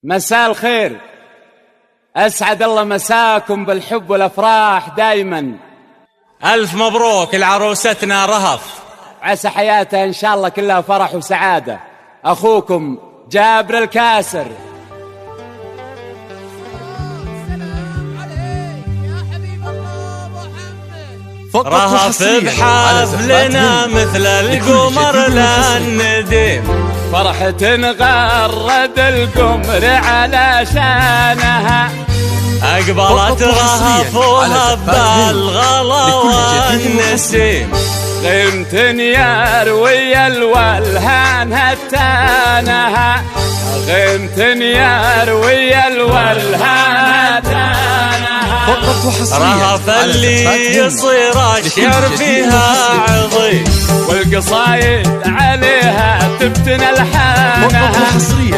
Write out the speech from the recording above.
مساء الخير، أسعد الله مساكم بالحب والأفراح دايما. ألف مبروك لعروستنا رهف، عسى حياتها إن شاء الله كلها فرح وسعادة. أخوكم جابر الكاسر. رهف بحفلنا مثل القمر للنديم، فرحة غرد القمر على شانها، أقبلت رهف وهب الغلا والنسيم، غيمة يروي الولهان هتانها، غيمة يروي الولهان هتانها. رهف اللي يصير الشعر فيها عظيم، والقصايد عليها تبتنى الحانها.